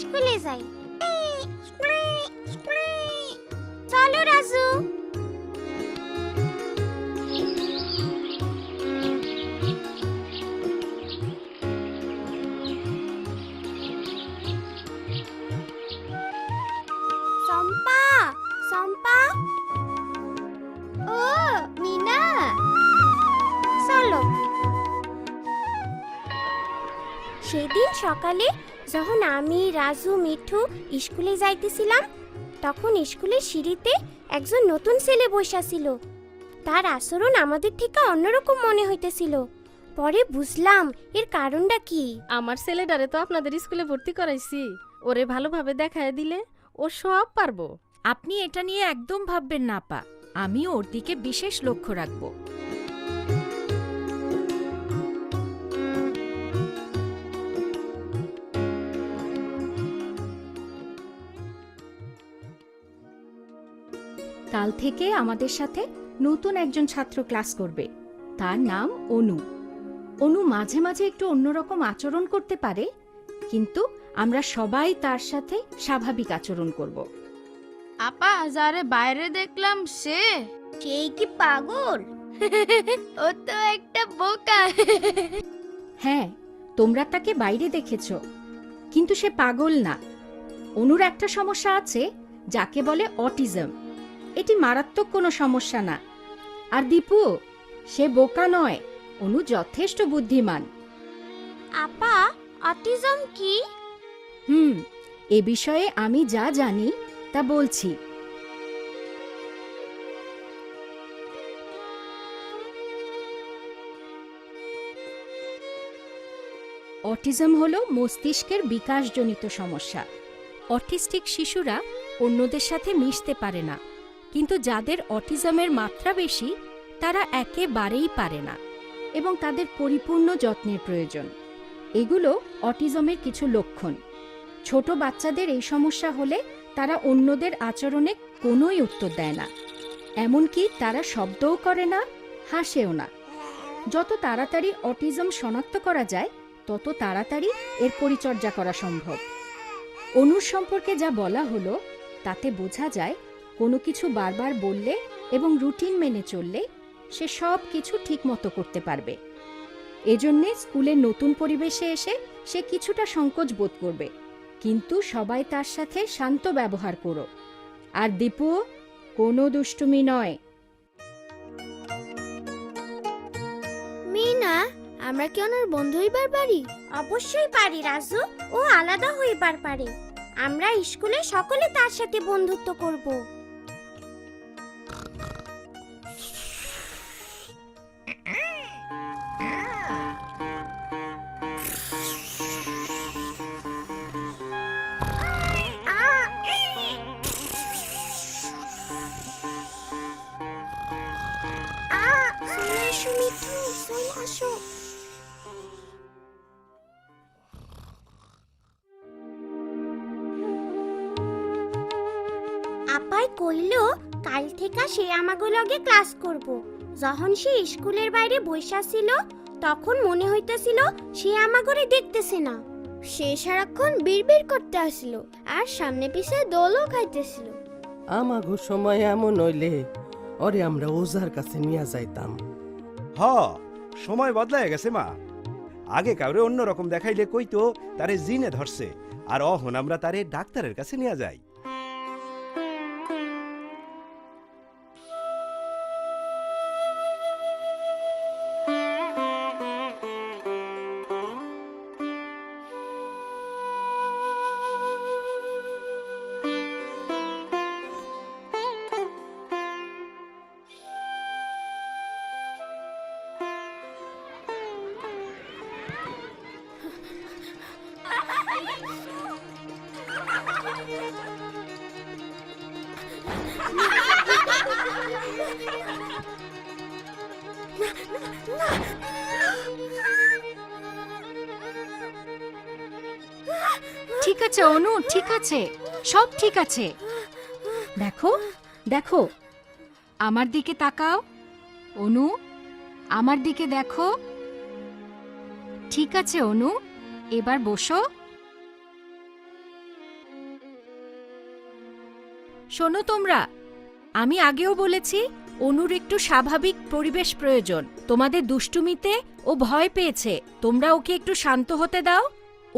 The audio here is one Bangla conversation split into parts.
স্কুলে যাই। চলো রাজু। চম্পা, চম্পা। ও মিনা, চলো। সেদিন সকালে যখন আমি, রাজু, মিঠু স্কুলে যাইতেছিলাম, তখন স্কুলের সিঁড়িতে একজন নতুন ছেলে বসা ছিল। তার আচরণ আমাদের থেকে অন্যরকম মনে হইতেছিল। পরে বুঝলাম এর কারণটা কি। আমার ছেলেটারে তো আপনাদের স্কুলে ভর্তি করাইছি, ওরে ভালোভাবে দেখায় দিলে ও সব পারবো। আপনি এটা নিয়ে একদম ভাববেন না আপা, আমি ওর দিকে বিশেষ লক্ষ্য রাখব। কাল থেকে আমাদের সাথে নতুন একজন ছাত্র ক্লাস করবে। তার নাম অনু। অনু মাঝে মাঝে একটু অন্যরকম আচরণ করতে পারে, কিন্তু আমরা সবাই তার সাথে স্বাভাবিক আচরণ করব। আপা যারে বাইরে দেখলাম সেই কি পাগল? ও তো একটা বোকা। হ্যাঁ, তোমরা তাকে বাইরে দেখেছ, কিন্তু সে পাগল না। অনুর একটা সমস্যা আছে যাকে বলে অটিজম। এটি মারাত্মক কোনো সমস্যা না। আর দীপু, সে বোকা নয়, অনু যথেষ্ট বুদ্ধিমান। আপা, অটিজম কি? এ বিষয়ে আমি যা জানি তা বলছি। অটিজম হলো মস্তিষ্কের বিকাশজনিত সমস্যা। অটিস্টিক শিশুরা অন্যদের সাথে মিশতে পারে না, কিন্তু যাদের অটিজমের মাত্রা বেশি তারা একেবারেই পারে না এবং তাদের পরিপূর্ণ যত্নের প্রয়োজন। এগুলো অটিজমের কিছু লক্ষণ। ছোট বাচ্চাদের এই সমস্যা হলে তারা অন্যদের আচরণে কোনোই উত্তর দেয় না, এমনকি তারা শব্দও করে না, হাসেও না। যত তাড়াতাড়ি অটিজম শনাক্ত করা যায় তত তাড়াতাড়ি এর পরিচর্যা করা সম্ভব। অনুর সম্পর্কে যা বলা হলো তাতে বোঝা যায় কোনো কিছু বারবার বললে এবং রুটিন মেনে চললে সে সব কিছু ঠিকমতো করতে পারবে। এজন্যে স্কুলের নতুন পরিবেশে এসে সে কিছুটা সংকোচ বোধ করবে, কিন্তু সবাই তার সাথে শান্ত ব্যবহার করো। আর দীপু, কোনো দুষ্টুমি নয়। মিনা, আমরা কি ওনার বন্ধু হইবার পারি? অবশ্যই পারি রাজু, ও আলাদা হইবার পারে। আমরা স্কুলে সকলে তার সাথে বন্ধুত্ব করব। চলে আসো মিঠু, চলে আসো। আপাই কইল কাল থেকে সে আমাগো লগে ক্লাস করব। যখন সে স্কুলের বাইরে বইসা ছিল তখন মনে হইতেছিল সে আমাগরে দেখতেছে না। সে সারাক্ষণ বিড়বিড় করতে আসলো আর সামনে পিছে দোলও খাইতেছিল। আমাগো সময় এমন হইলে ওরে আমরা ওজার কাছে নিয়ে যাইতাম। হ, সময় বদলায় গেছে মা। আগে কাউরে অন্যরকম দেখাইলে কইতো তারে জিনে ধরছে, আর অহন আমরা তারে ডাক্তারের কাছে নিয়ে যাই। ঠিক আছে অনু, ঠিক আছে, সব ঠিক আছে। দেখো দেখো, আমার দিকে তাকাও। অনু, আমার দিকে দেখো। ঠিক আছে অনু, এবার বসো। শোনো তোমরা, আমি আগেও বলেছি অনুর একটু স্বাভাবিক পরিবেশ প্রয়োজন। তোমাদের দুষ্টুমিতে ও ভয় পেয়েছে, তোমরা ওকে একটু শান্ত হতে দাও।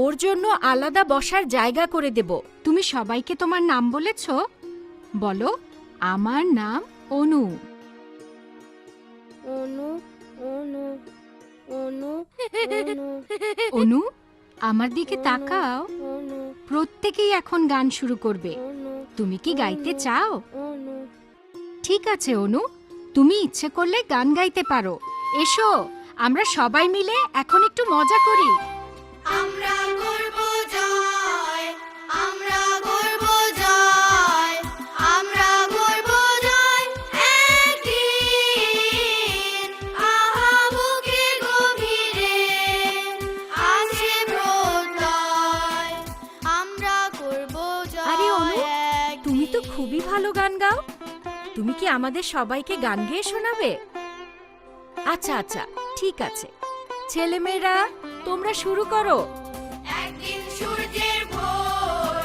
ওর জন্য আলাদা বসার জায়গা করে দেব। তুমি সবাইকে তোমার নাম বলেছ? বলো, আমার নাম অনু। অনু অনু অনু অনু অনু, আমার দিকে তাকাও। অনু প্রত্যেকেই এখন গান শুরু করবে। অনু তুমি কি গাইতে চাও? অনু। ঠিক আছে অনু, তুমি ইচ্ছে করলে গান গাইতে পারো। এসো, আমরা সবাই মিলে এখন একটু মজা করি। আমরা করব জয়, আমরা করব জয়, আমরা করব জয় একদিন। আহা বুকে গভীরে আছে প্রত্যয়, আমরা করব জয়। আরে অনু, তুমি তো একদিন। খুবই ভালো গান গাও। তুমি কি আমাদের সবাইকে গান গেয়ে শোনাবে? আচ্ছা আচ্ছা, ঠিক আছে। ছেলেমেয়েরা, তোমরা শুরু করো। একদিন সূর্যের ভোর,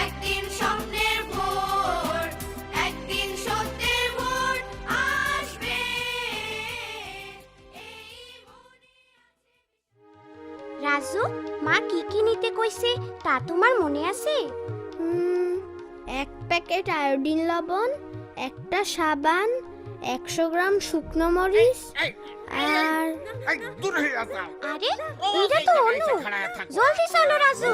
একদিন স্বপ্নের ভোর, একদিন সত্যের ভোর আসবে। রাজু, মা কি কি নিতে কইছে তা তোমার মনে আছে? এক প্যাকেট আয়োডিন লবণ, একটা সাবান, 100 গ্রাম শুকনো মরিচ আর আরে এটা তো অনু। জলদি চলো রাজু।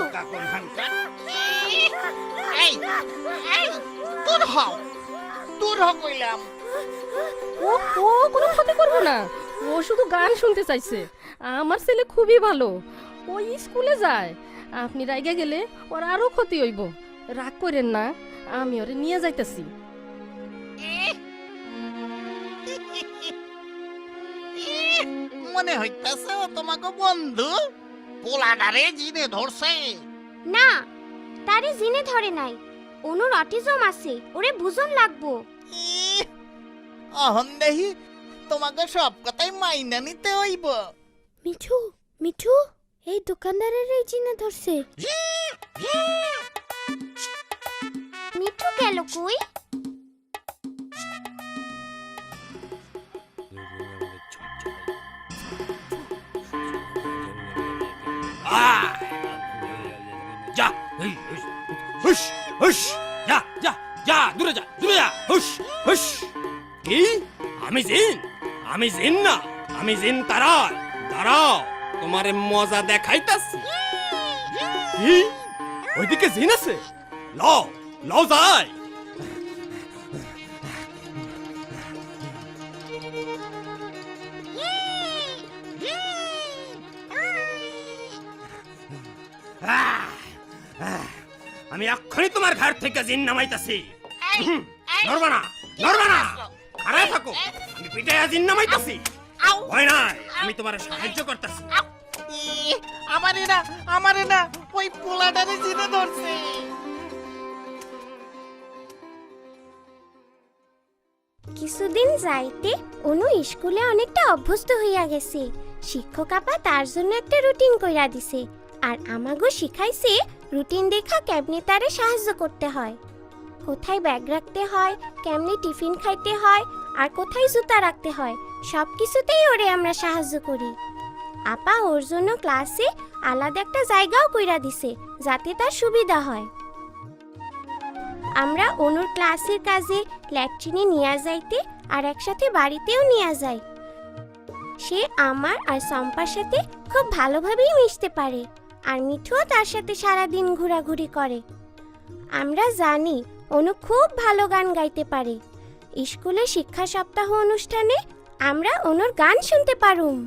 ও ও কোনো ক্ষতি করবো না, ও শুধু গান শুনতে চাইছে। আমার ছেলে খুবই ভালো, ও স্কুলে যায়। আপনি রাইগে গেলে ওর আরো ক্ষতি হইব। রাগ করেন না, আমি ওরে নিয়ে যাইতেছি। মনে হইতাছে ও তোমাকে বন্ধু পোলাডারে জিনে ধরছে। না, তারে জিনে ধরে নাই। অনুর অটিজম আছে, ওরে বুঝন লাগবো। ইহ, অহন দেহি তোমাকে সব কথাই মাইনা নিতে হইব। মিঠু, মিঠু, এই দোকানদারের এই চিনে ধরছে। মিঠু গেল কই? যা, হুশ হুশ, যা যা যা, দূরে যা, দূরে যা, হুশ হুশ। কি? আমি জিন? আমি জিন না, আমি জিন তারাই। দাঁড়াও, তোমারে মজা দেখাইতাছি। কি? ওইদিকে জিন আছে? লও লও যাই। আমি এক্ষুনি তোমার ঘর থেকে জিন নামাইতাছি। নড়বা না, নড়বা না, খাড়ায় থাকো। আমি পিটাইয়া জিন নামাইতাছি। ভয় নাই, আমি তোমার সাহায্য করতেছি। ইহ, আমারে না ওই পোলাডারে জিনে ধরছে। কিছুদিন যাইতে অনু স্কুলে অনেকটা অভ্যস্ত হইয়া গেছে। শিক্ষক আপা তার জন্য একটা রুটিন কইরা দিছে, আর আমাগো শিখাইছে রুটিন দেখা কেমনে তারে সাহায্য করতে হয়। কোথায় ব্যাগ রাখতে হয়, কেমনে টিফিন খাইতে হয়, আর কোথায় জুতা রাখতে হয়, সব কিছুতেই ওরে আমরা সাহায্য করি। আপা ওর জন্য ক্লাসে আলাদা একটা জায়গাও কইরা দিছে, যাতে তার সুবিধা হয়। আমরা অনুর ক্লাসের কাজে ল্যাট্রিনে নিয়ে যাইতে আর একসাথে বাড়িতেও নিয়ে যাই। সে আমার আর সম্পার সাথে খুব ভালোভাবেই মিশতে পারে, আর মিঠুও তার সাথে সারাদিন ঘোরাঘুরি করে। আমরা জানি অনু খুব ভালো গান গাইতে পারে। স্কুলে শিক্ষা সপ্তাহ অনুষ্ঠানে আমরা অনুর গান শুনতে পারুম।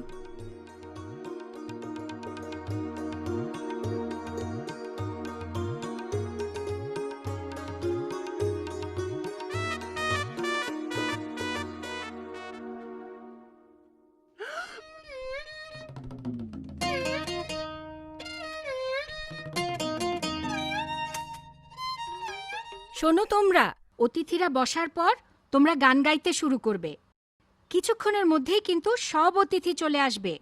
শোনো তোমরা, অতিথিরা বসার পর তোমরা গান গাইতে শুরু করবে। কিছুক্ষণের মধ্যেই কিন্তু সব অতিথি চলে আসবে।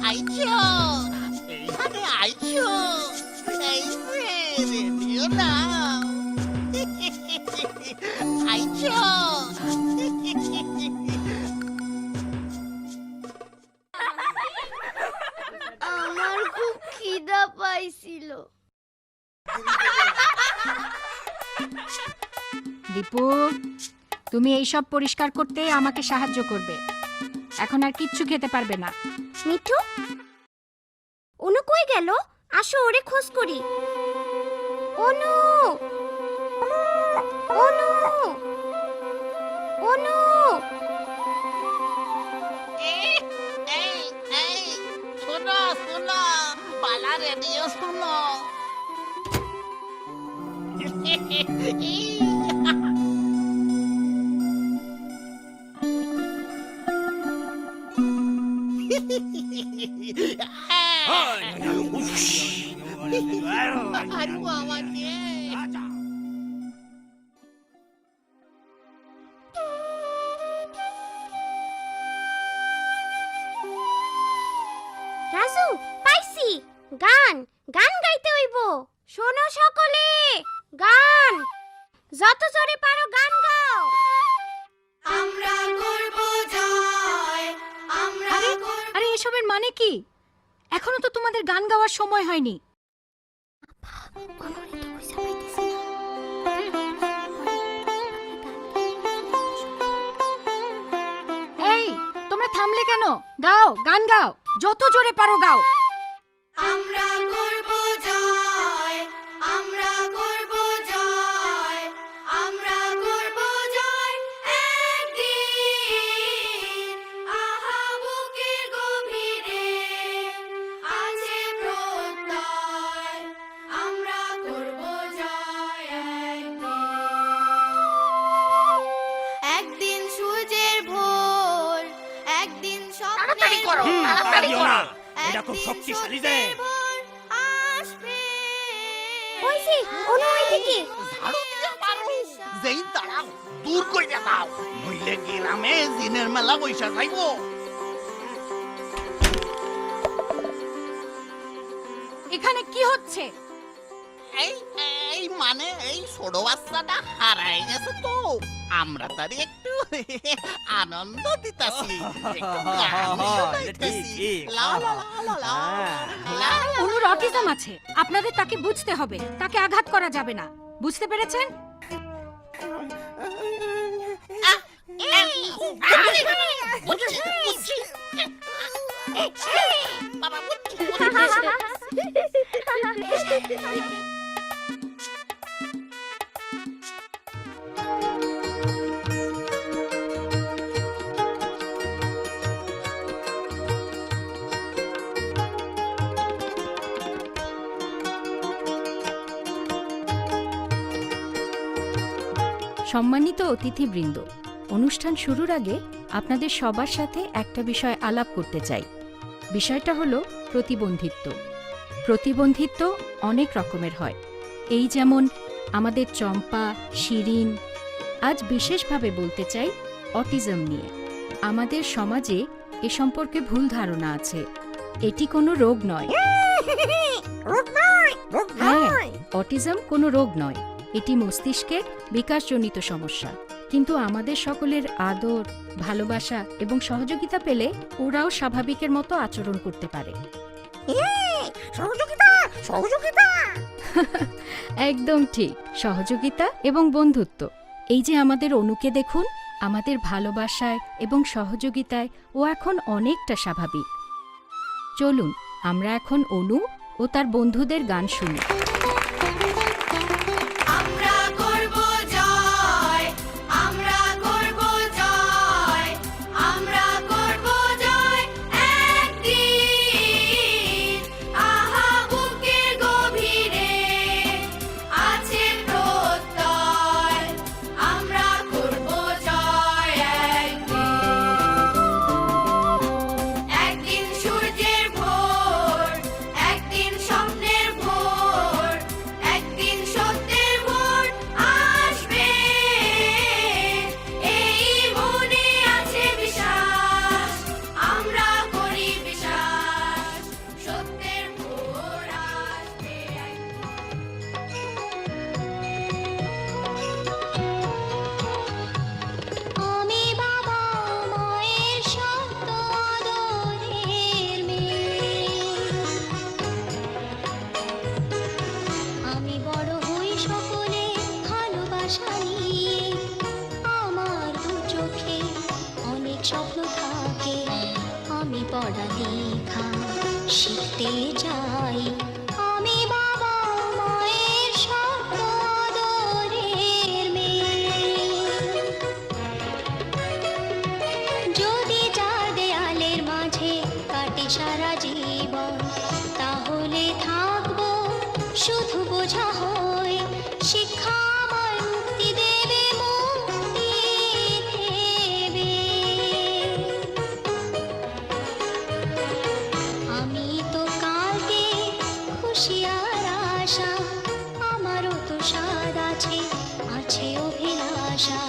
আইছো এইখানে আইছো এই যে রেডিও নাও আইছো আমার খুব খিদা পাইছিল। দীপু, তুমি এইসব পরিষ্কার করতে আমাকে সাহায্য করবে। এখন আর কিচ্ছু খেতে পারবে না। মিঠু, অনু কই গেল? আসো ওরে খোঁজ করি। অনু, অনু, অনু। এই এই শোনো শোনো পালা রেডিও শোনো আরে বাবা রে রাজু, পাইছি গান। গান গাইতে হইব। শোনো সকলে, গান। যত জোরে পারো গান গাও। আমরা করব জয়, আমরা আরে এসবের মানে কি? এখনো তো তোমাদের গান গাওয়ার সময় হয়নি। এই, তোমরা থামলে কেন? গাও, গান গাও, যত জোরে পারো গাও। আমরা করব জয়, আমরা করব জয়, আমরা করব জয় একদিন। আহা বুকের গভীরে আছে প্রত্যয়, আমরা করব জয় একদিন। সূর্যের ভোর, একদিন তাড়াতাড়ি করো, স্বপ্নের তাড়াতাড়ি করো। এটা খুব শক্তিশালী যে। আসবে। হইছে, অনু ওইদিকে। ঝাড়ু দিয়ে মারো যেই তাড়াও দূর কইরা দাও নইলে গ্রামে জিনের মেলা বইসা যাইবো এখানে কি হচ্ছে? এই এই মানে এই ছোট বাচ্চাটা হারাই গেছে তো আমরা তারে একটু আনন্দ দিতাছি একটু গান শোনাইতেছি। লা লা লা লা লা লা। অনুর অটিজম আছে, আপনাদের তাকে বুঝতে হবে। তাকে আঘাত করা যাবে না, বুঝতে পেরেছেন? বুঝছি, বুঝছি। বাবা বুঝছি, সম্মানিত অতিথিবৃন্দ, অনুষ্ঠান শুরুর আগে আপনাদের সবার সাথে একটা বিষয় আলাপ করতে চাই। বিষয়টা হলো প্রতিবন্ধিত্ব। প্রতিবন্ধিত্ব অনেক রকমের হয়। এই যেমন আমাদের চম্পা, শিরিন। আজ বিশেষভাবে বলতে চাই অটিজম নিয়ে। আমাদের সমাজে এ সম্পর্কে ভুল ধারণা আছে। এটি কোনো রোগ নয়। হ্যাঁ, অটিজম কোনো রোগ নয়। এটি মস্তিষ্কের বিকাশজনিত সমস্যা। কিন্তু আমাদের সকলের আদর, ভালোবাসা এবং সহযোগিতা পেলে ওরাও স্বাভাবিকের মতো আচরণ করতে পারে। একদম ঠিক, সহযোগিতা এবং বন্ধুত্ব। এই যে আমাদের অনুকে দেখুন, আমাদের ভালোবাসায় এবং সহযোগিতায় ও এখন অনেকটা স্বাভাবিক। চলুন আমরা এখন অনু ও তার বন্ধুদের গান শুনি। আমরা করব জয়, আমরা করব জয়, আমরা করব জয় একদিন। আহা বুকের গভীরে আছে প্রত্যয়, আমরা করব জয় একদিন। একদিন সূর্যের ভোর, একদিন স্বপ্নের ভোর, স্বপ্ন থাকে আমি পড়ালেখা শিখতে চাই, আমি বাবা মায়ের স্বপ্ন আদরের মেয়ে। যদি চার দেয়ালের মাঝে কাটে সারা জীবন, তাহলে থাকবো শুধু বোঝা হয়ে। শিক্ষা আমার মুক্তি দেবে, মুক্তি দেবে। আমি তো কালকে খুশি আর আশা, আমারও তো স্বাদ আছে, আছে অভিলাষা।